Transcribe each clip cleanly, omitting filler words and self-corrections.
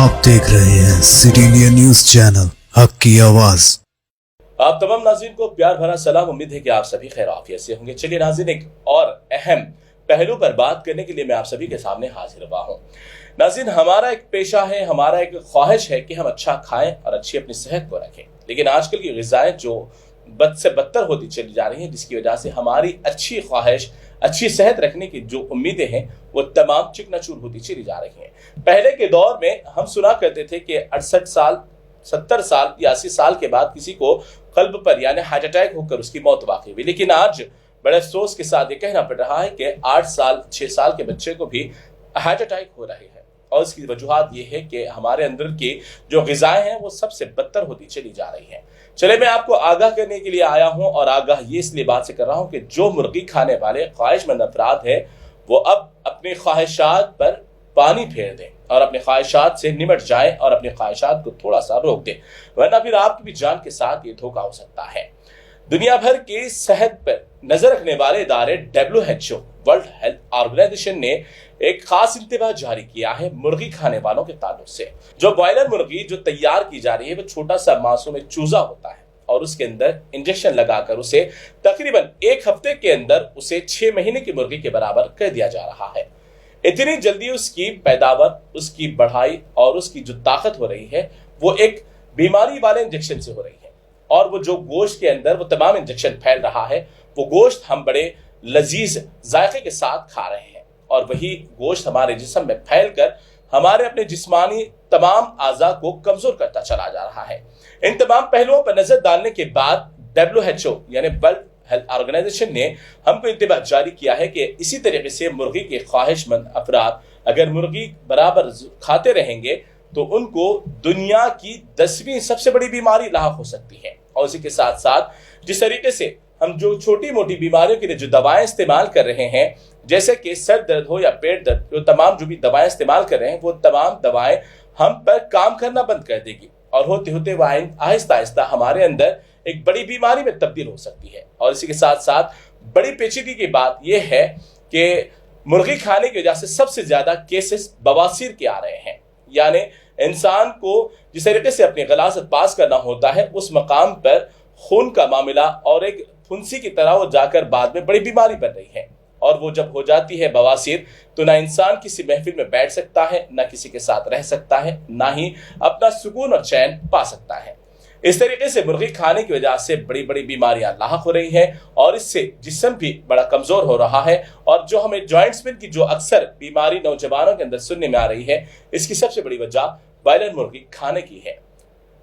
आप देख रहे हैं सिटी इंडिया न्यूज चैनल, हक की आवाज। आप तमाम नाज़रीन को प्यार भरा सलाम। उम्मीद है कि आप सभी खैर आफियत से होंगे। चलिए नाज़रीन, एक और अहम पहलू पर बात करने के लिए मैं आप सभी के सामने हाजिर हुआ हूँ। नाज़रीन, हमारा एक पेशा है, हमारा एक ख्वाहिश है कि हम अच्छा खाएं और अच्छी अपनी सेहत को रखें, लेकिन आजकल की ग़िज़ाएं जो बद से बदतर होती चली जा रही हैं, जिसकी वजह से हमारी अच्छी ख्वाहिश, अच्छी सेहत रखने की जो उम्मीदें हैं वो तमाम चिकनाचूर होती चली जा रही हैं। पहले के दौर में हम सुना करते थे कि 68 साल, 70 साल या 80 साल के बाद किसी को कल्ब पर यानी हार्ट अटैक होकर उसकी मौत वाक़ई हुई, लेकिन आज बड़े अफसोस के साथ ये कहना पड़ रहा है कि 8 साल 6 साल के बच्चे को भी हार्ट अटैक हो रहे हैं। और इसकी वजूहत ये है कि हमारे अंदर की जो ग़िज़ाएं हैं वो सबसे बदतर होती चली जा रही हैं। चले, मैं आपको आगाह करने के लिए आया हूं, और आगाह ये इसलिए बात से कर रहा हूं कि जो मुर्गी खाने वाले ख्वाहिशमंद अफराद हैं वो अब अपनी ख्वाहिशात पर पानी फेर दें और अपनी ख्वाहिशात से निमट जाएं और अपनी ख्वाहिशात को थोड़ा सा रोक दें, वरना फिर आपकी भी जान के साथ ये धोखा हो सकता है। दुनिया भर की सेहत पर नजर रखने वाले इदारे WHO वर्ल्ड हेल्थ ऑर्गेनाइजेशन ने एक खास इंतबाह जारी किया है मुर्गी खाने वालों के ताल्लुक से। जो बॉयलर मुर्गी जो तैयार की जा रही है वो छोटा सा मासूम चूजा होता है और उसके अंदर इंजेक्शन लगाकर उसे तकरीबन 1 हफ्ते के अंदर उसे 6 महीने की मुर्गी के बराबर कर दिया जा रहा है। इतनी जल्दी उसकी पैदावार, उसकी बढ़ाई और उसकी जो ताकत हो रही है वो एक बीमारी वाले इंजेक्शन से हो रही है, और वो जो गोश्त के अंदर वो तमाम इंजेक्शन फैल रहा है, वो गोश्त हम बड़े लजीज जायके के साथ खा रहे हैं, और वही गोश्त हमारे जिस्म में फैलकर हमारे अपने जिस्मानी तमाम आज़ा को कमजोर करता चला जा रहा है। इन तमाम पहलुओं पर नजर डालने के बाद WHO यानी वर्ल्ड हेल्थ ऑर्गेनाइजेशन ने हमको इंतबाह जारी किया है कि इसी तरीके से मुर्गी के ख्वाहिशमंद अफराद अगर मुर्गी बराबर खाते रहेंगे तो उनको दुनिया की 10वीं सबसे बड़ी बीमारी लाहक हो सकती है। और इसी के साथ साथ जिस तरीके से हम जो छोटी मोटी बीमारियों के लिए जो दवाएं इस्तेमाल कर रहे हैं, जैसे कि सर दर्द हो या पेट दर्द, जो तमाम जो भी दवाएं इस्तेमाल कर रहे हैं वो तमाम दवाएं हम पर काम करना बंद कर देगी, और होते होते वह आहिस्ता आहिस्ता हमारे अंदर एक बड़ी बीमारी में तब्दील हो सकती है। और इसी के साथ साथ बड़ी पेचीदगी की बात यह है कि मुर्गी खाने की वजह से सबसे ज्यादा केसेस बवासीर के आ रहे हैं। यानी इंसान को जिस तरीके से अपनी गलासत पास करना होता है, उस मकाम पर खून का मामला और एक फुंसी की तरह वो जाकर बाद में बड़ी बीमारी बन रही है। और वो जब हो जाती है बवासीर, तो ना इंसान किसी महफिल में बैठ सकता है, ना किसी के साथ रह सकता है, ना ही अपना सुकून और चैन पा सकता है। इस तरीके से मुर्गी खाने की वजह से बड़ी बड़ी बीमारियां लाहक हो रही हैं, और इससे जिस्म भी बड़ा कमजोर हो रहा है। और जो हमें जॉइंट्स पेन की जो अक्सर बीमारी नौजवानों के अंदर सुनने में आ रही है, इसकी सबसे बड़ी वजह बॉयलर मुर्गी खाने की है।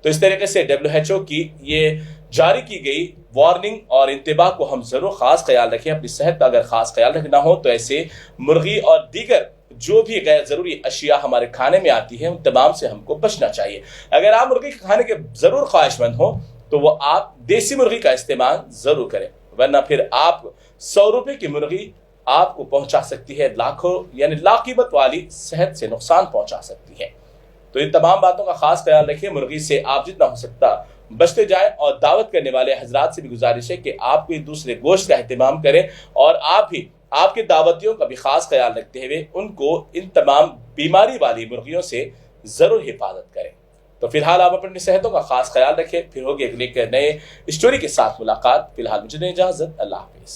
तो इस तरीके से WHO की ये जारी की गई वार्निंग और इंतबाह को हम जरूर खास ख्याल रखें। अपनी सेहत का अगर खास ख्याल रखना हो तो ऐसे मुर्गी और दीगर जो भी गैर जरूरी अशिया हमारे खाने में आती है उन तमाम से हमको बचना चाहिए। अगर आप मुर्गी खाने के जरूर ख्वाहिशमंद हो तो वो आप देसी मुर्गी का इस्तेमाल जरूर करें, वरना फिर आप 100 रुपए की मुर्गी आपको पहुंचा सकती है लाखों यानी लाकीमत वाली सेहत से नुकसान पहुंचा सकती है। तो इन तमाम बातों का खास ख्याल रखिए। मुर्गी से आप जितना हो सकता बचते जाएं, और दावत करने वाले हजरात से भी गुजारिश है कि आप कोई दूसरे गोश्त का एहतमाम करें, और आप भी आपके दावतियों का भी खास ख्याल रखते हुए उनको इन तमाम बीमारी वाली मुर्गियों से जरूर हिफाजत करें। तो फिलहाल आप अपनी सेहतों का खास ख्याल रखें। फिर होगी अगले नए स्टोरी के साथ मुलाकात। फिलहाल मुझे इजाजत, अल्लाह हाफिज।